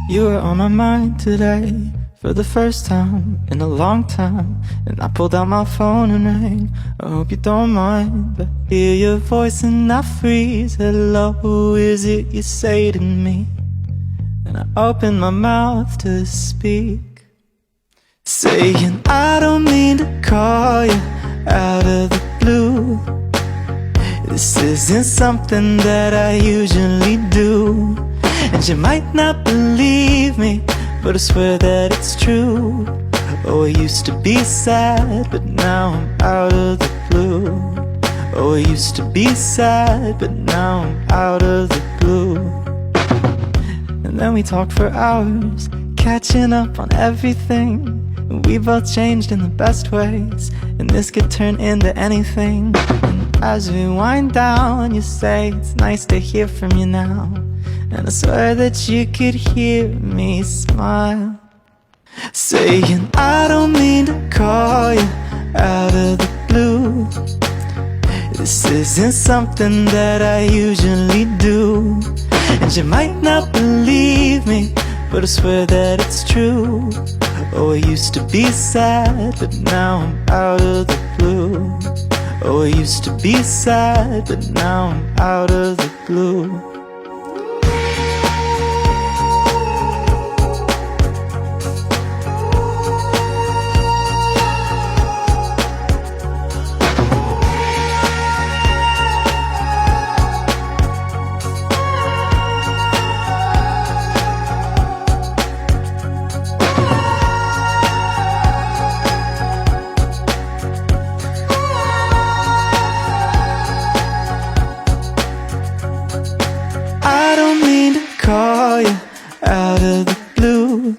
You were on my mind today for the first time in a long time, and I pulled out my phone and rang. I hope you don't mind, but I hear your voice and I freeze. Hello, who is it you say to me? And I open my mouth to speak, saying I don't mean to call you out of the blue. This isn't something that I usually do, and you might not believe me, but I swear that it's true. Oh, I used to be sad, but now I'm out of the blue. Oh, I used to be sad, but now I'm out of the blue. And then we talked for hours, catching up on everything. We both changed in the best ways, and this could turn into anything. And as we wind down, you say it's nice to hear from you now, and I swear that you could hear me smile, saying I don't mean to call you out of the blue. This isn't something that I usually do, and you might not believe me, but I swear that it's true. Oh, I used to be sad, but now I'm out of the blue. Oh, I used to be sad, but now I'm out of the blue. Call you out of the blue.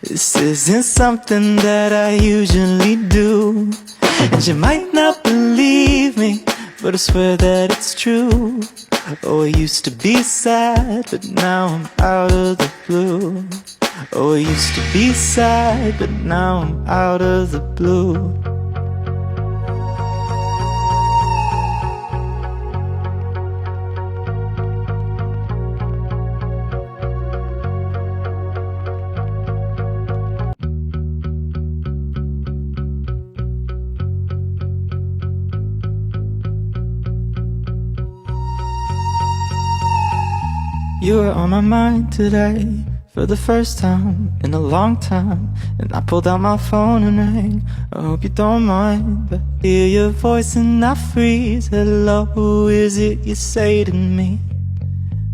This isn't something that I usually do, and you might not believe me, but I swear that it's true. Oh, I used to be sad, but now I'm out of the blue. Oh, I used to be sad, but now I'm out of the blue. You were on my mind today for the first time in a long time, and I pulled out my phone and rang. I hope you don't mind, but I hear your voice and I freeze. Hello, who is it you say to me?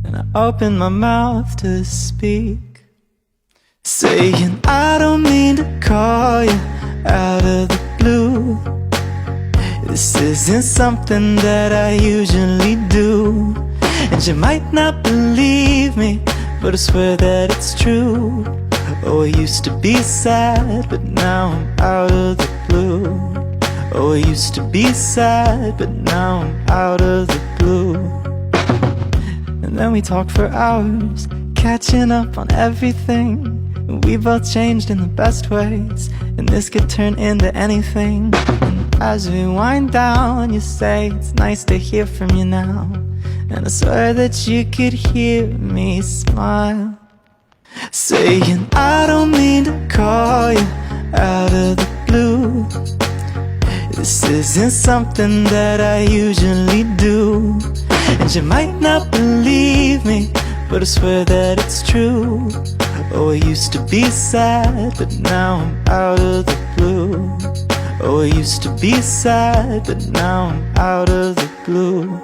And I open my mouth to speak, saying I don't mean to call you out of the blue. This isn't something that I usually do, and you might not believe me, but I swear that it's true. Oh, I used to be sad, but now I'm out of the blue. Oh, I used to be sad, but now I'm out of the blue. And then we talked for hours, catching up on everything. We both changed in the best ways, and this could turn into anything. And as we wind down, you say it's nice to hear from you now, and I swear that you could hear me smile, saying I don't mean to call you out of the blue. This isn't something that I usually do, and you might not believe me, but I swear that it's true. Oh, I used to be sad, but now I'm out of the blue. Oh, I used to be sad, but now I'm out of the blue.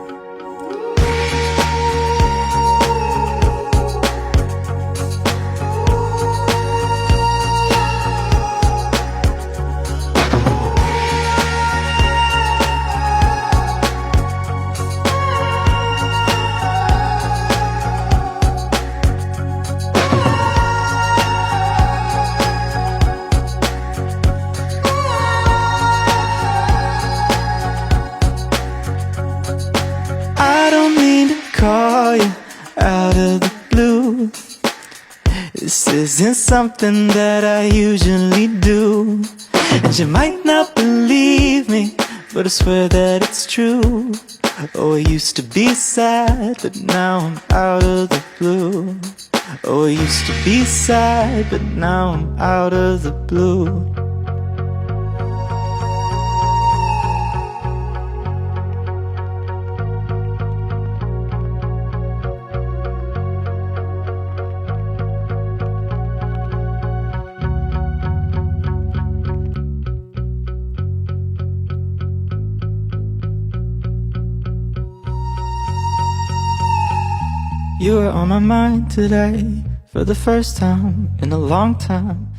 Call you out of the blue. This isn't something that I usually do, and you might not believe me, but I swear that it's true. Oh, I used to be sad, but now I'm out of the blue. Oh, I used to be sad, but now I'm out of the blue. You were on my mind today, for the first time in a long time.